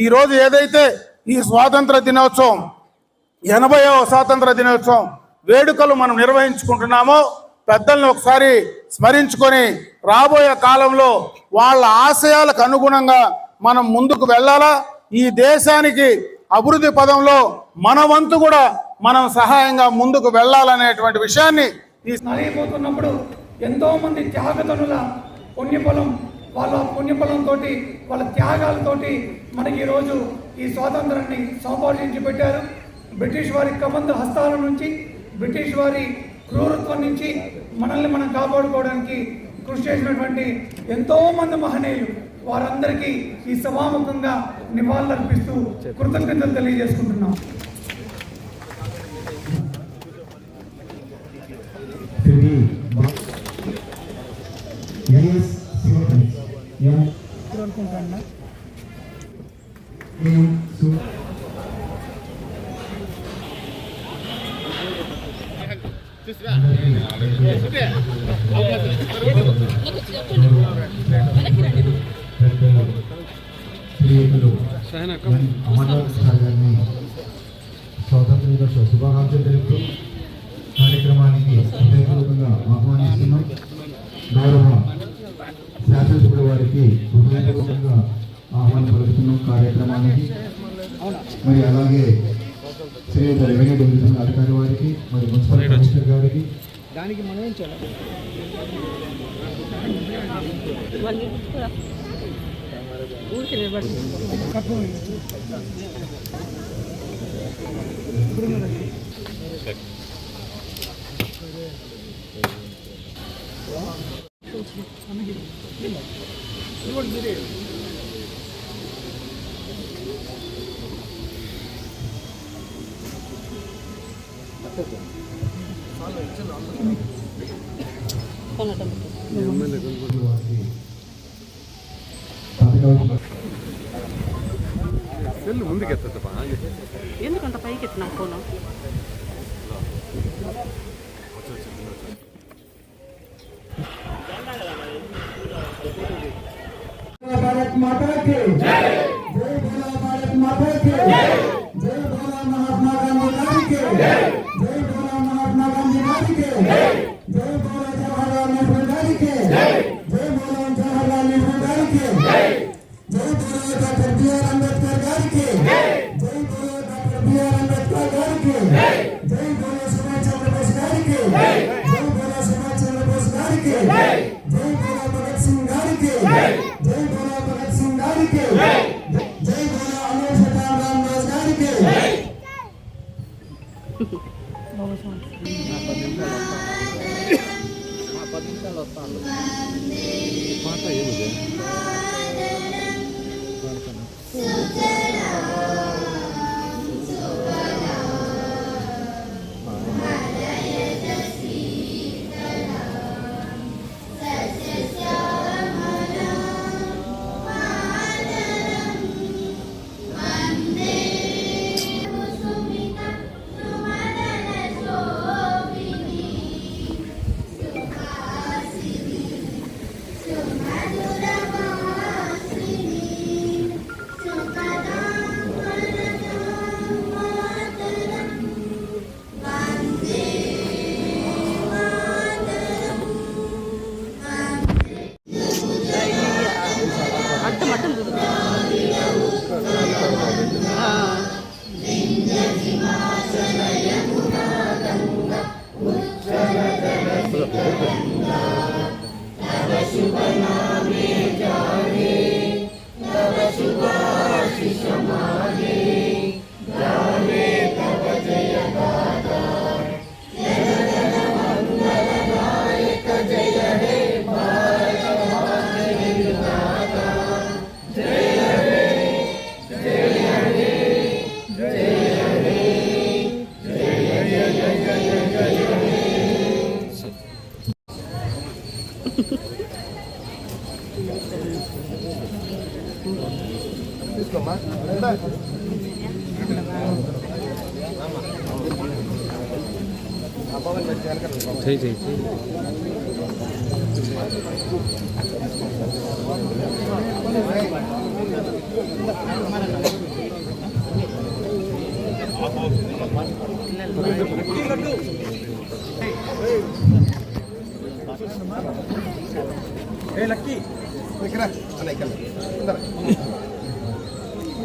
ఈరోజు ఏదైతే ఈ స్వాతంత్ర దినోత్సవం 80వ స్వాతంత్ర దినోత్సవం వేడుకలు మనం నిర్వహించుకుంటున్నామో పెద్దలను ఒకసారి స్మరించుకొని రాబోయే కాలంలో వాళ్ళ ఆశయాలకు అనుగుణంగా మనం ముందుకు వెళ్ళాలా. ఈ దేశానికి అభివృద్ధి పదంలో మన వంతు కూడా మనం సహాయంగా ముందుకు వెళ్ళాలనేటువంటి విషయాన్ని నలిగిపోతున్నప్పుడు ఎంతో మంది త్యాగతనుల పుణ్యఫలం, వాళ్ళ పుణ్యఫలంతో వాళ్ళ త్యాగాలతోటి మనకి ఈరోజు ఈ స్వాతంత్రాన్ని సంపాదించి పెట్టారు. బ్రిటిష్ వారి కబంధ హస్తాల నుంచి, బ్రిటిష్ వారి క్రూరత్వం నుంచి మనల్ని మనం కాపాడుకోవడానికి కృషి చేసినటువంటి ఎంతో మంది మహనీయులు, వారందరికీ ఈ సభాముఖంగా నివాళులర్పిస్తూ కృతజ్ఞతలు తెలియజేసుకుంటున్నాం. స్వాతంత్ర దినోత్సవ శుభాకాంక్షలు తెలుపుతూ కార్యక్రమానికి హృదయపూర్వకంగా ఆహ్వానిస్తున్నాం. గౌరవ శాసనసభ్యుల వారికి హృదయపూర్వకంగా ఆహ్వానం పలుకుతున్నాం కార్యక్రమానికి. మరి అలాగే శ్రీయుత రెవెన్యూ డివిజన్ అధికారి వారికి, మరి మున్సిపల్ కమిషనర్ గారికి, దానికి మనం ఏం చేయాలి ఎందుకంత పైకి ఎత్తినా ఫోను भारत माता के जय, जय बोला भारत माता के जय, जय बोला महात्मा गांधी के जय, जय बोला महात्मा गांधी के जय, जय बोला जवाहरलाल नेहरू के जय, जय बोला जवाहरलाल नेहरू के जय, जय बोला डॉक्टर बी.आर. अम्बेडकर के जय, जय बोला डॉक्टर बी.आर. अम्बेडकर के जय, जय बोला सुभाष चंद्र बोस के जय, जय बोला सुभाष चंद्र बोस के जय, जय बोला भगत सिंह के जय, जय बोला भगत सिंह के जय, जय बोला अमर शताब रामदास गांधी के जय.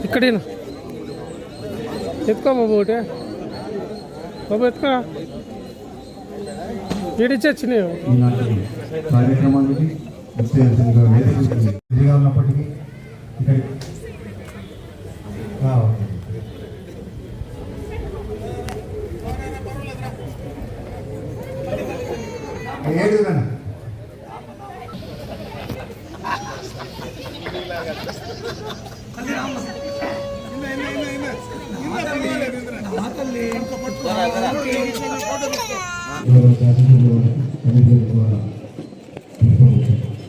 ఇక్కడేనా ఎత్తుకో బాబు ఒకటే బాబు ఎత్తుకోరా ఏడిచ్చొచ్చినాయి ఈనాటి కార్యక్రమానికి విచ్చేయాల్సిందిగా వేదిక బిజీగా ఉన్నప్పటికీ ఇక్కడ ఏడుగా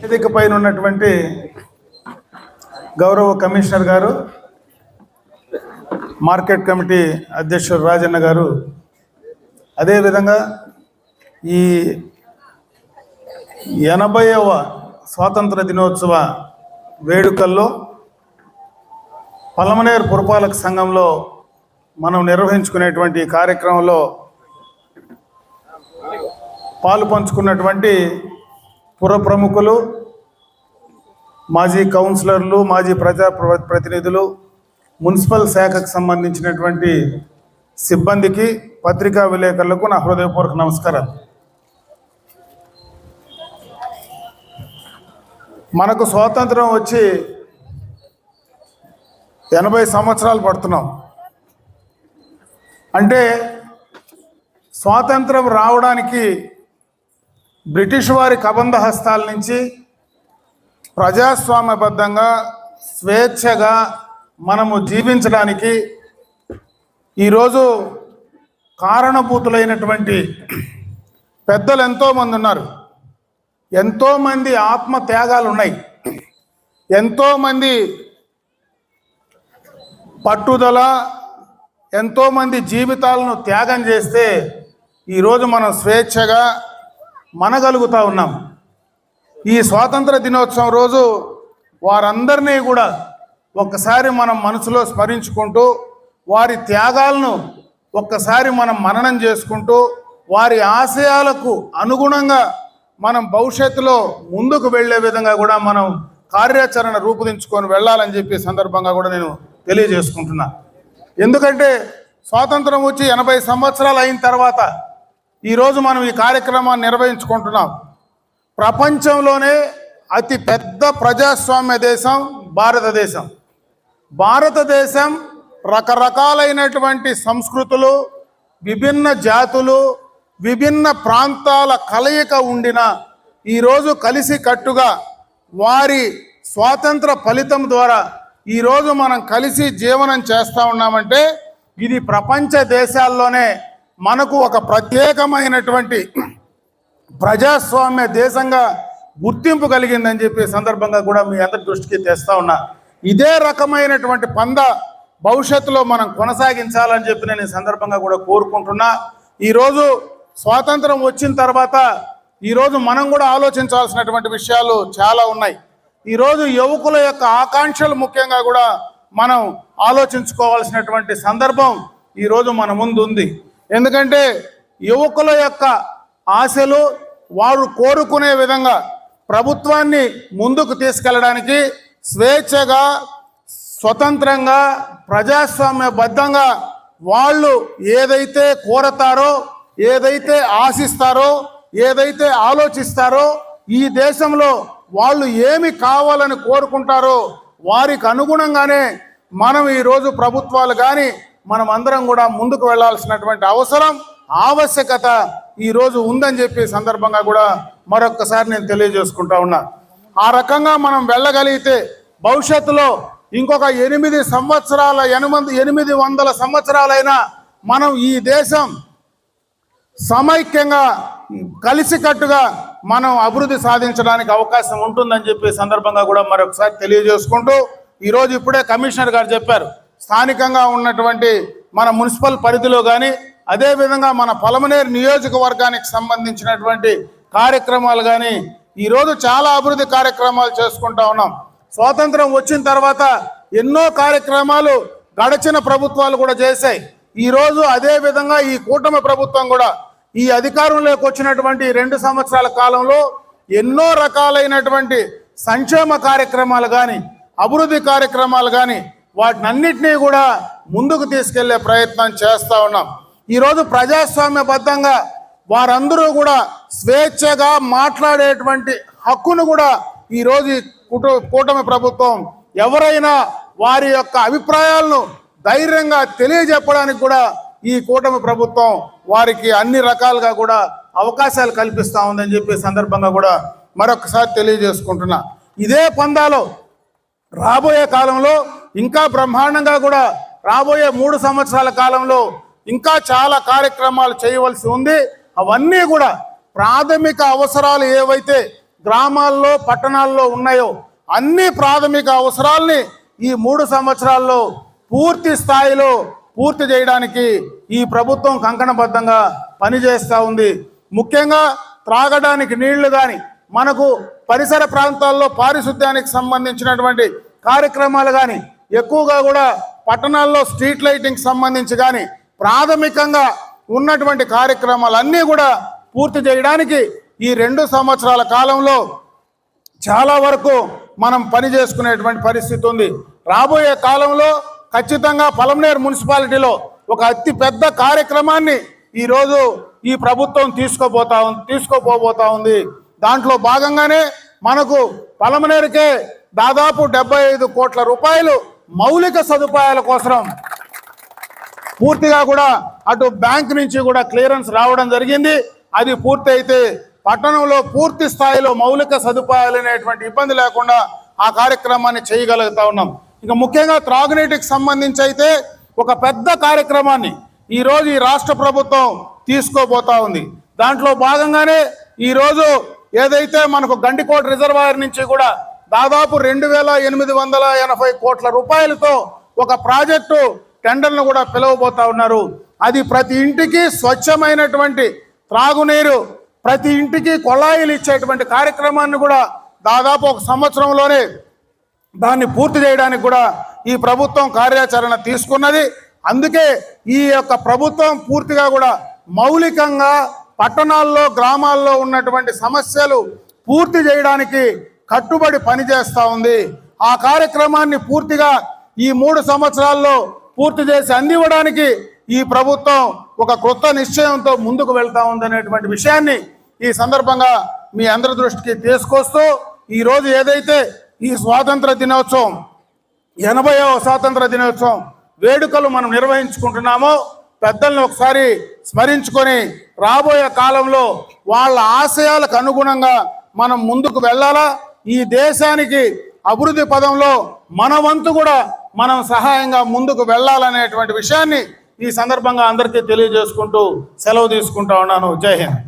వేదిక పైన ఉన్నటువంటి గౌరవ కమిషనర్ గారు, మార్కెట్ కమిటీ అధ్యక్షుడు రాజన్న గారు, అదేవిధంగా ఈ 80వ స్వాతంత్ర దినోత్సవ వేడుకల్లో పలమనేరు పురపాలక సంఘంలో మనం నిర్వహించుకునేటువంటి కార్యక్రమంలో పాలు పంచుకున్నటువంటి పుర ప్రముఖులు, మాజీ కౌన్సిలర్లు, మాజీ ప్రతినిధులు, మున్సిపల్ శాఖకు సంబంధించినటువంటి సిబ్బందికి, పత్రికా విలేకరులకు నా హృదయపూర్వక నమస్కారాలు. మనకు స్వాతంత్రం వచ్చి 80 సంవత్సరాలు పడుతున్నాం. అంటే స్వాతంత్రం రావడానికి బ్రిటిష్ వారి కబంధ హస్తాల నుంచి ప్రజాస్వామ్యబద్ధంగా స్వేచ్ఛగా మనము జీవించడానికి ఈరోజు కారణభూతులైనటువంటి పెద్దలు ఎంతోమంది ఉన్నారు. ఎంతోమంది ఆత్మ త్యాగాలు ఉన్నాయి. ఎంతోమంది పట్టుదల, ఎంతోమంది జీవితాలను త్యాగం చేస్తే ఈరోజు మనం స్వేచ్ఛగా మనగలుగుతూ ఉన్నాం. ఈ స్వాతంత్ర దినోత్సవం రోజు వారందరినీ కూడా ఒక్కసారి మనం మనసులో స్మరించుకుంటూ, వారి త్యాగాలను ఒక్కసారి మనం మననం చేసుకుంటూ, వారి ఆశయాలకు అనుగుణంగా మనం భవిష్యత్తులో ముందుకు వెళ్ళే విధంగా కూడా మనం కార్యాచరణ రూపుదించుకొని వెళ్ళాలని చెప్పి సందర్భంగా కూడా నేను తెలియజేసుకుంటున్నా. ఎందుకంటే స్వాతంత్రం వచ్చి 80 సంవత్సరాలు అయిన తర్వాత ఈరోజు మనం ఈ కార్యక్రమాన్ని నిర్వహించుకుంటున్నాం. ప్రపంచంలోనే అతి పెద్ద ప్రజాస్వామ్య దేశం భారతదేశం. భారతదేశం రకరకాలైనటువంటి సంస్కృతులు, విభిన్న జాతులు, విభిన్న ప్రాంతాల కలయిక ఉండిన ఈరోజు కలిసికట్టుగా వారి స్వాతంత్ర ఫలితం ద్వారా ఈరోజు మనం కలిసి జీవనం చేస్తూ ఉన్నామంటే ఇది ప్రపంచ దేశాల్లోనే మనకు ఒక ప్రత్యేకమైనటువంటి ప్రజాస్వామ్య దేశంగా గుర్తింపు కలిగిందని చెప్పి సందర్భంగా కూడా మీ అందరి దృష్టికి తెస్తా ఉన్నా. ఇదే రకమైనటువంటి పంద భవిష్యత్తులో మనం కొనసాగించాలని చెప్పి నేను ఈ సందర్భంగా కూడా కోరుకుంటున్నా. ఈరోజు స్వాతంత్రం వచ్చిన తర్వాత ఈరోజు మనం కూడా ఆలోచించాల్సినటువంటి విషయాలు చాలా ఉన్నాయి. ఈరోజు యువకుల యొక్క ఆకాంక్షలు ముఖ్యంగా కూడా మనం ఆలోచించుకోవాల్సినటువంటి సందర్భం ఈరోజు మన ముందు ఉంది. ఎందుకంటే యువకుల యొక్క ఆశలు వారు కోరుకునే విధంగా ప్రభుత్వాన్ని ముందుకు తీసుకెళ్ళడానికి స్వేచ్ఛగా, స్వతంత్రంగా, ప్రజాస్వామ్యబద్ధంగా వాళ్ళు ఏదైతే కోరతారో, ఏదైతే ఆశిస్తారో, ఏదైతే ఆలోచిస్తారో, ఈ దేశంలో వాళ్ళు ఏమి కావాలని కోరుకుంటారో వారికి అనుగుణంగానే మనం ఈరోజు ప్రభుత్వాలు కానీ మనం అందరం కూడా ముందుకు వెళ్లాల్సినటువంటి అవసరం, ఆవశ్యకత ఈరోజు ఉందని చెప్పి సందర్భంగా కూడా మరొక్కసారి నేను తెలియజేసుకుంటా ఉన్నా. ఆ రకంగా మనం వెళ్ళగలిగితే భవిష్యత్తులో ఇంకొక 800 సంవత్సరాలైనా మనం ఈ దేశం సమైక్యంగా కలిసికట్టుగా మనం అభివృద్ధి సాధించడానికి అవకాశం ఉంటుందని చెప్పి సందర్భంగా కూడా మరొకసారి తెలియజేసుకుంటూ, ఈరోజు ఇప్పుడే కమిషనర్ గారు చెప్పారు, స్థానికంగా ఉన్నటువంటి మన మున్సిపల్ పరిధిలో కానీ అదేవిధంగా మన పలమనేరు నియోజకవర్గానికి సంబంధించినటువంటి కార్యక్రమాలు కానీ ఈరోజు చాలా అభివృద్ధి కార్యక్రమాలు చేసుకుంటా ఉన్నాం. స్వాతంత్రం వచ్చిన తర్వాత ఎన్నో కార్యక్రమాలు గడిచిన ప్రభుత్వాలు కూడా చేశాయి. ఈరోజు అదే విధంగా ఈ కూటమి ప్రభుత్వం కూడా ఈ అధికారంలోకి వచ్చినటువంటి 2 సంవత్సరాల కాలంలో ఎన్నో రకాలైనటువంటి సంక్షేమ కార్యక్రమాలు కానీ అభివృద్ధి కార్యక్రమాలు కానీ వాటినన్నిటినీ కూడా ముందుకు తీసుకెళ్లే ప్రయత్నం చేస్తూ ఉన్నాం. ఈరోజు ప్రజాస్వామ్యబద్ధంగా వారందరూ కూడా స్వేచ్ఛగా మాట్లాడేటువంటి హక్కును కూడా ఈరోజు కూటమి ప్రభుత్వం ఎవరైనా వారి యొక్క అభిప్రాయాలను ధైర్యంగా తెలియజెప్పడానికి కూడా ఈ కూటమి ప్రభుత్వం వారికి అన్ని రకాలుగా కూడా అవకాశాలు కల్పిస్తూ ఉందని చెప్పే సందర్భంగా కూడా మరొకసారి తెలియజేసుకుంటున్నా. ఇదే పందాలో రాబోయే కాలంలో ఇంకా బ్రహ్మాండంగా కూడా రాబోయే 3 సంవత్సరాల కాలంలో ఇంకా చాలా కార్యక్రమాలు చేయవలసి ఉంది. అవన్నీ కూడా ప్రాథమిక అవసరాలు ఏవైతే గ్రామాల్లో పట్టణాల్లో ఉన్నాయో అన్ని ప్రాథమిక అవసరాల్ని ఈ 3 సంవత్సరాల్లో పూర్తి స్థాయిలో పూర్తి చేయడానికి ఈ ప్రభుత్వం కంకణబద్ధంగా పనిచేస్తూ ఉంది. ముఖ్యంగా త్రాగడానికి నీళ్లు కానీ మనకు పరిసర ప్రాంతాల్లో పారిశుద్ధ్యానికి సంబంధించినటువంటి కార్యక్రమాలు కానీ ఎక్కువగా కూడా పట్టణాల్లో స్ట్రీట్ లైటింగ్ సంబంధించి కానీ ప్రాథమికంగా ఉన్నటువంటి కార్యక్రమాలన్నీ కూడా పూర్తి చేయడానికి ఈ 2 సంవత్సరాల కాలంలో చాలా వరకు మనం పని చేసుకునేటువంటి పరిస్థితి ఉంది. రాబోయే కాలంలో ఖచ్చితంగా పలమనేరు మున్సిపాలిటీలో ఒక అతి పెద్ద కార్యక్రమాన్ని ఈరోజు ఈ ప్రభుత్వం తీసుకోపోబోతా ఉంది. దాంట్లో భాగంగానే మనకు పలమనేరుకే దాదాపు 75 కోట్ల రూపాయలు మౌలిక సదుపాయాల కోసం పూర్తిగా కూడా అటు బ్యాంక్ నుంచి కూడా క్లియరెన్స్ రావడం జరిగింది. అది పూర్తి అయితే పట్టణంలో పూర్తి స్థాయిలో మౌలిక సదుపాయాలు అనేటువంటి ఇబ్బంది లేకుండా ఆ కార్యక్రమాన్ని చేయగలుగుతా ఉన్నాం. ఇంకా ముఖ్యంగా త్రాగునీటికి సంబంధించి అయితే ఒక పెద్ద కార్యక్రమాన్ని ఈరోజు ఈ రాష్ట్ర ప్రభుత్వం తీసుకోబోతా ఉంది. దాంట్లో భాగంగానే ఈరోజు ఏదైతే మనకు గండికోట రిజర్వాయర్ నుంచి కూడా దాదాపు 2,880 కోట్ల రూపాయలతో ఒక ప్రాజెక్టు టెండర్ను కూడా పిలవబోతా ఉన్నారు. అది ప్రతి ఇంటికి స్వచ్ఛమైనటువంటి త్రాగునీరు, ప్రతి ఇంటికి కొళాయిలు ఇచ్చేటువంటి కార్యక్రమాన్ని కూడా దాదాపు 1 సంవత్సరంలోనే దాన్ని పూర్తి చేయడానికి కూడా ఈ ప్రభుత్వం కార్యాచరణ తీసుకున్నది. అందుకే ఈ యొక్క ప్రభుత్వం పూర్తిగా కూడా మౌలికంగా పట్టణాల్లో గ్రామాల్లో ఉన్నటువంటి సమస్యలు పూర్తి చేయడానికి కట్టుబడి పనిచేస్తూ ఉంది. ఆ కార్యక్రమాన్ని పూర్తిగా ఈ 3 సంవత్సరాల్లో పూర్తి చేసి అందివ్వడానికి ఈ ప్రభుత్వం ఒక కొత్త నిశ్చయంతో ముందుకు వెళ్తా ఉందనేటువంటి విషయాన్ని ఈ సందర్భంగా మీ అందరి దృష్టికి తీసుకొస్తూ ఈరోజు ఏదైతే ఈ స్వాతంత్ర దినోత్సవం 80వ స్వాతంత్ర దినోత్సవం వేడుకలు మనం నిర్వహించుకుంటున్నామో పెద్దలను ఒకసారి స్మరించుకొని రాబోయే కాలంలో వాళ్ళ ఆశయాలకు అనుగుణంగా మనం ముందుకు వెళ్ళాలా. ఈ దేశానికి అభివృద్ధి పదంలో మన వంతు కూడా మనం సహాయంగా ముందుకు వెళ్ళాలనేటువంటి విషయాన్ని ఈ సందర్భంగా అందరికీ తెలియజేసుకుంటూ సెలవు తీసుకుంటా ఉన్నాను. జై హింద్.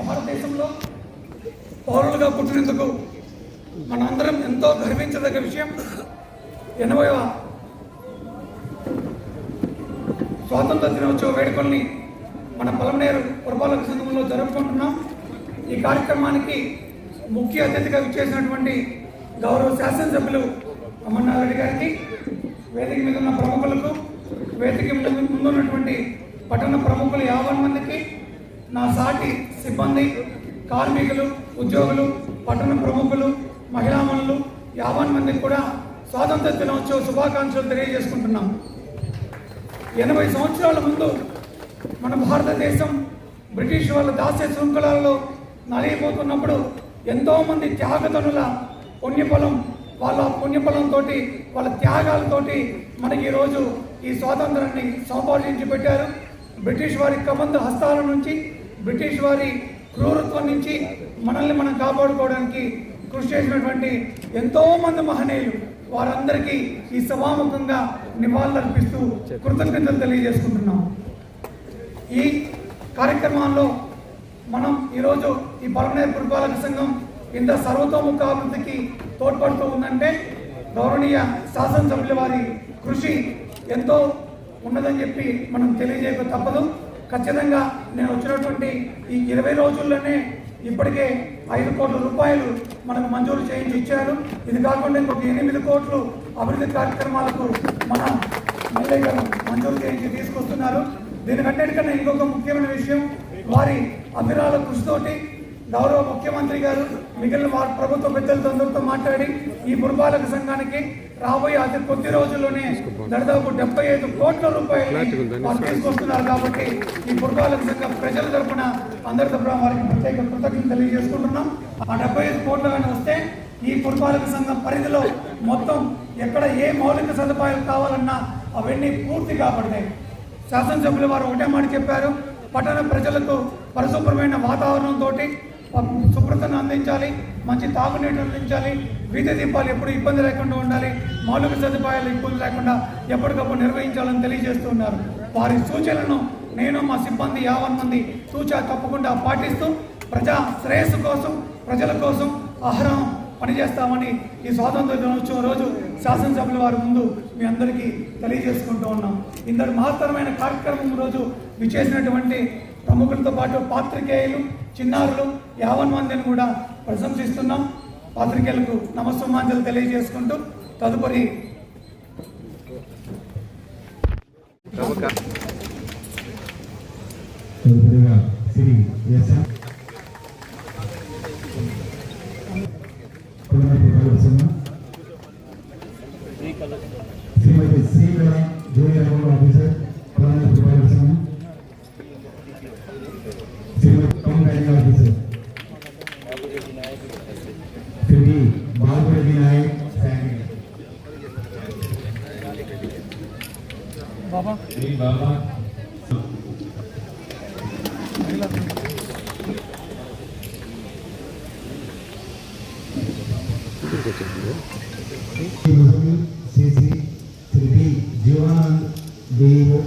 భారతదేశంలో పౌరులుగా పుట్టినందుకు మనందరం ఎంతో గర్వించదగ్గ విషయం. 80వ స్వాతంత్ర దినోత్సవ వేడుకల్ని మన పలమనేరు పురపాలక సంఘంలో జరుపుకుంటున్నాం. ఈ కార్యక్రమానికి ముఖ్య అతిథిగా విచ్చేసినటువంటి గౌరవ శాసనసభ్యులు అమర్నాథరెడ్డి గారికి, వేదిక మీద ఉన్న ప్రముఖులకు, వేదిక ముందున్నటువంటి పట్టణ ప్రముఖులు 50 మందికి, నా సాటి సిబ్బంది, కార్మికులు, ఉద్యోగులు, పట్టణ ప్రముఖులు, మహిళామణులు 50 మందికి కూడా స్వాతంత్ర దినోత్సవ శుభాకాంక్షలు తెలియజేసుకుంటున్నాం. 80 సంవత్సరాల ముందు మన భారతదేశం బ్రిటిష్ వాళ్ళ దాస్య శృంఖలాలలో నలిగిపోతున్నప్పుడు ఎంతోమంది త్యాగతనుల పుణ్యఫలం, వాళ్ళ పుణ్యఫలంతో వాళ్ళ త్యాగాలతోటి మనకి ఈరోజు ఈ స్వాతంత్రాన్ని సంపాదించి పెట్టారు. బ్రిటిష్ వారి కబంధ హస్తాల నుంచి, బ్రిటిష్ వారి క్రూరత్వం నుంచి మనల్ని మనం కాపాడుకోవడానికి కృషి చేసినటువంటి ఎంతోమంది మహనీయులు, వారందరికీ ఈ సభాముఖంగా నివాళులర్పిస్తూ కృతజ్ఞతలు తెలియజేసుకుంటున్నాం. ఈ కార్యక్రమాల్లో మనం ఈరోజు ఈ పలమనేరు పురపాలక సంఘం ఇంత సర్వతోముఖాభివృద్ధికి తోడ్పడుతూ ఉందంటే గౌరవనీయ శాసనసభ్యుల వారి కృషి ఎంతో ఉన్నదని చెప్పి మనం తెలియజేయక తప్పదు. ఖచ్చితంగా నేను వచ్చినటువంటి ఈ 20 రోజుల్లోనే ఇప్పటికే 5 కోట్ల రూపాయలు మనకు మంజూరు చేయించి ఇచ్చారు. ఇది కాకుండా ఇంకొక 8 కోట్లు అభివృద్ధి కార్యక్రమాలకు మన ఎమ్మెల్యే గారు మంజూరు చేయించి తీసుకొస్తున్నారు. దీనికంటే ఇంకొక ముఖ్యమైన విషయం, వారి అభిరాల కృషితోటి గౌరవ ముఖ్యమంత్రి గారు మిగిలిన వారి ప్రభుత్వ పెద్దలతో అందరితో మాట్లాడి ఈ పురపాలక సంఘానికి రాబోయే అతి కొద్ది రోజుల్లోనే దాదాపు 75 కోట్ల రూపాయలు వారు తీసుకొస్తున్నారు. కాబట్టి ఈ పురపాలక సంఘం ప్రజల తరఫున అందరి తరఫున వారికి ప్రత్యేక కృతజ్ఞతలు తెలియజేసుకుంటున్నాం. ఆ 75 కోట్లు కానీ వస్తే ఈ పురపాలక సంఘం పరిధిలో మొత్తం ఎక్కడ ఏ మౌలిక సదుపాయాలు కావాలన్నా అవన్నీ పూర్తి కాబడతాయి. శాసనసభ్యులు వారు ఒకటే మాట చెప్పారు, పట్టణ ప్రజలకు పరిశుభ్రమైన వాతావరణంతో శుభ్రతను అందించాలి, మంచి తాగునీటిని అందించాలి, వీధి దీపాలు ఎప్పుడు ఇబ్బంది లేకుండా ఉండాలి, మౌలిక సదుపాయాలు ఇబ్బంది లేకుండా ఎప్పటికప్పుడు నిర్వహించాలని తెలియజేస్తున్నారు. వారి సూచనలను నేను మా సిబ్బంది 50 మంది సూచన తప్పకుండా పాటిస్తూ ప్రజా శ్రేయస్సు కోసం ప్రజల కోసం ఆహారం పనిచేస్తామని ఈ స్వాతంత్ర దినోత్సవం రోజు శాసనసభ్యుల వారి ముందు మీ అందరికీ తెలియజేసుకుంటూ ఉన్నాం. ఇంతటి మహత్తరమైన కార్యక్రమం రోజు విచ్చేసినటువంటి ప్రముఖులతో పాటు పాత్రికేయులు, చిన్నారులు 50 మందిని కూడా ప్రశంసిస్తున్నాం. పాత్రికేయులకు నమస్సుమాంజలు తెలియజేసుకుంటూ తదుపరి Shri SM Shrimati Srikala junior officer Shrimati కౌంటైనింగ్ ఆఫీసర్ శ్రీ బాబురెడ్డి నాయక్ శ్రీ బాబా శ్రీ శ్రీ జీవానంద్ దేవో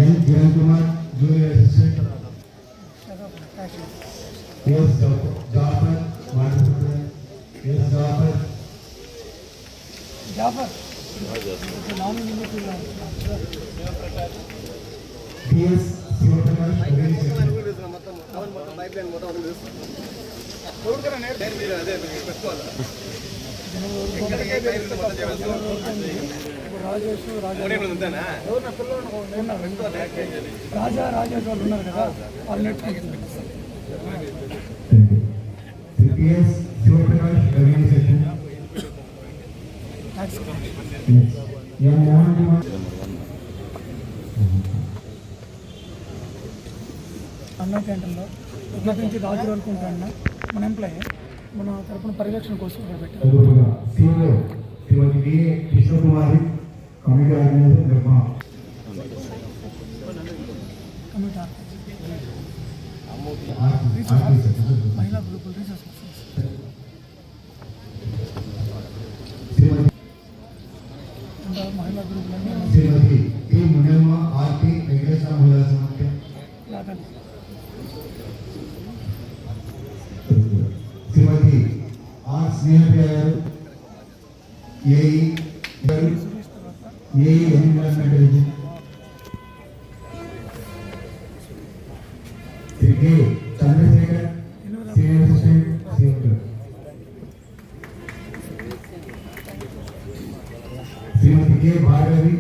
N Kiran Kumar junior assistant S Jafar మాట్లాడుతున్నారు ఎస్ జాఫర్ PS శివప్రకాష్ రాజేష్ వాళ్ళు ఉన్నారు కదా, వాళ్ళు నేర్చుకుంటున్నారు. PS Shivaprakash organisation N Mohan Kumar Anna క్యాంటీన్లో ఒకటి నుంచి రాజు వరకు ఉంటాయన్న మన ఎంప్లాయీ మన తరపున పరిరక్షణ కోసం పెట్టారు. CEO Shrimati V Krishnakumari committee organiser నిర్మాణ కమిటీ మహిళా గ్రూపులు రీసెర్చ్ మహిళా గ్రూపులన్నీ శ్రీమతి టి మునియమ్మ ఆర్టి వెంకటేశ్వర మహిళా సమాఖ్య శ్రీమతి ఆర్ స్నేహప్రియ గారు AE environment division Shri K Chandrashekar senior assistant CM Shrimati K Bhargavi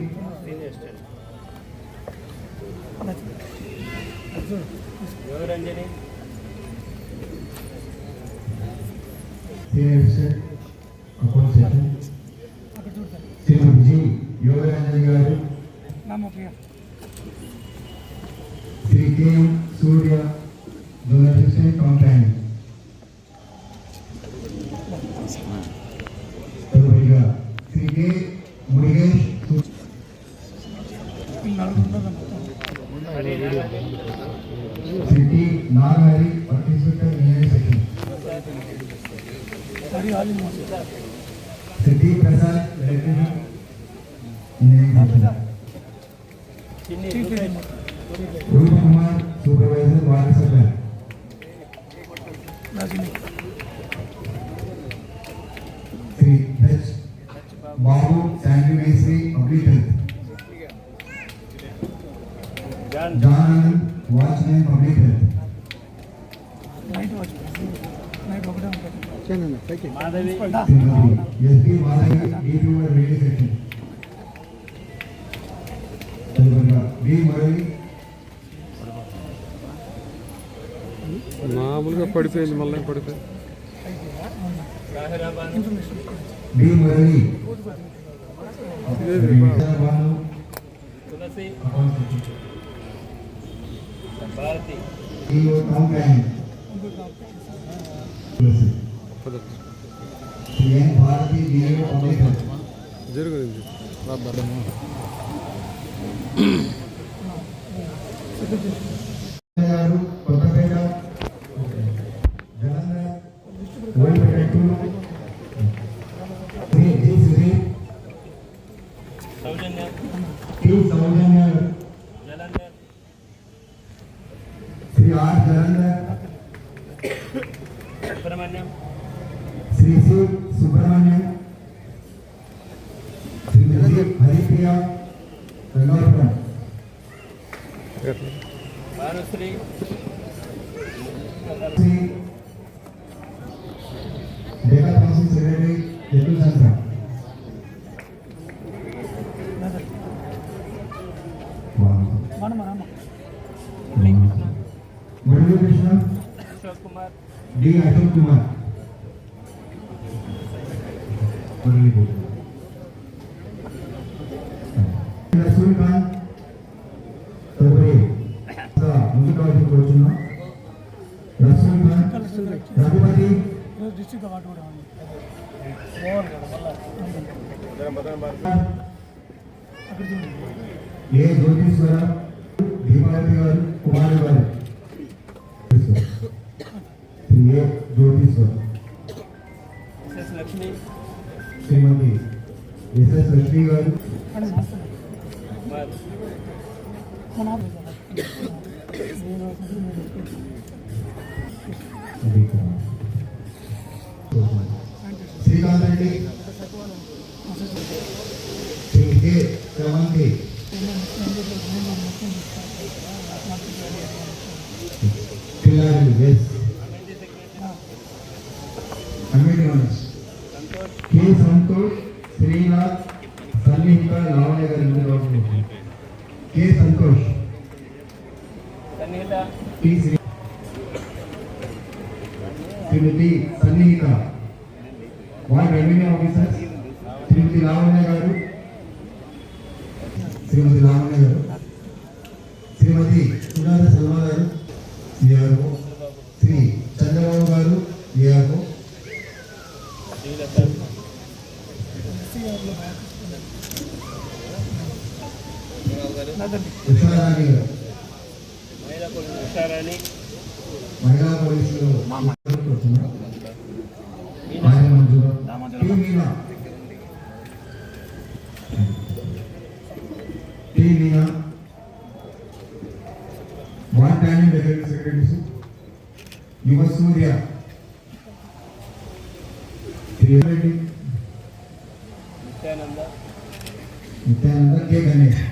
senior assistant account section Shrimati G Yogarajan గారు Shri K Surya junior assistant కౌంటైనింగ్ తదుపరిగా Shri K Murugesh Shri T Nagari participant engineering section Roop Kumar supervisor water supply. Shri H బాబు శానిటరీ మేస్త్రి public health. John Anand watchman public health. Shrimati SP Madhavi DPO radio section. తదుపరిగా B Murali మామూలుగా పడిపోయింది, మళ్ళీ పడిపోయింది. B Murali Bhanu EO town planning. Shri N Bharathi DO public health. జరుగుతుంది గారు Kothapeta Jalandhar Olpeta Shri G Sudheer T Soujanya Shri R Jalandhar Shri C Subrahmanyam Shrimati Haripriya Rangapuram. Shri data council secretary Yadu Chandra. Muralikrishna D Ashok Kumar. Rasool Khan తదుపరి ముందు కావాల్సి కూర్చున్నాం. రసూల్ ఖాన్ రఘుపతి ఏ జ్యోతిశ్వర దీపావళి గారు కుమారి గారు. ఏ జ్యోతిశ్వర శ్రీమతి ఎస్ఎస్ లక్ష్మి గారు. Srikanth Reddy Shri K Sravanthi Pillari S committee members K Santosh Srinath Sannihitha Lavanya గారి ముందు K Santosh T Shrimati Sannihitha ward revenue officer Shrimati Lavanya గారు. శ్రీమతి లావణ్య గారు శ్రీమతి సునాద సల్మా గారు ఏఆర్ఓ. శ్రీ చంద్రబాబు గారు ఏఆర్ఓ. ఉషారాణి గారు మహిళా పోలీసులు ఆయన మంజూరు. T Meena ward planning deputy secretaries యువ సూర్య రెడ్డి నిత్యానంద కె గణేష్.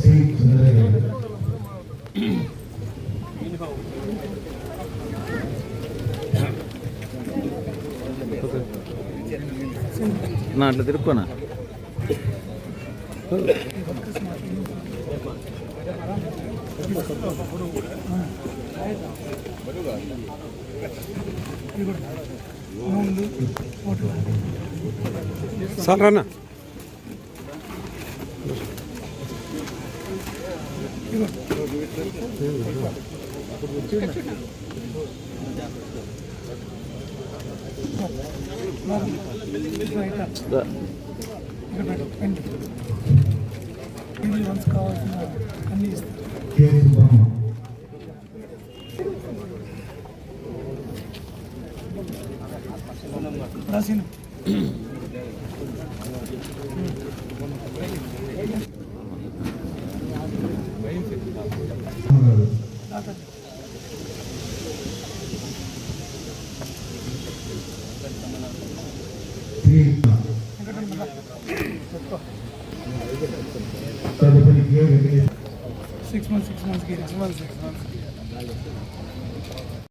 శ్రీ సుందరయ్య నా అట్లా తిరుక్కోనా సార్ రానా కావాల్సిన అన్ని ఇస్తాం. కె సుబ్బమ్మ రాసిన శ్రీ తదుపరి కె వెంకటేశ్వర 6 months.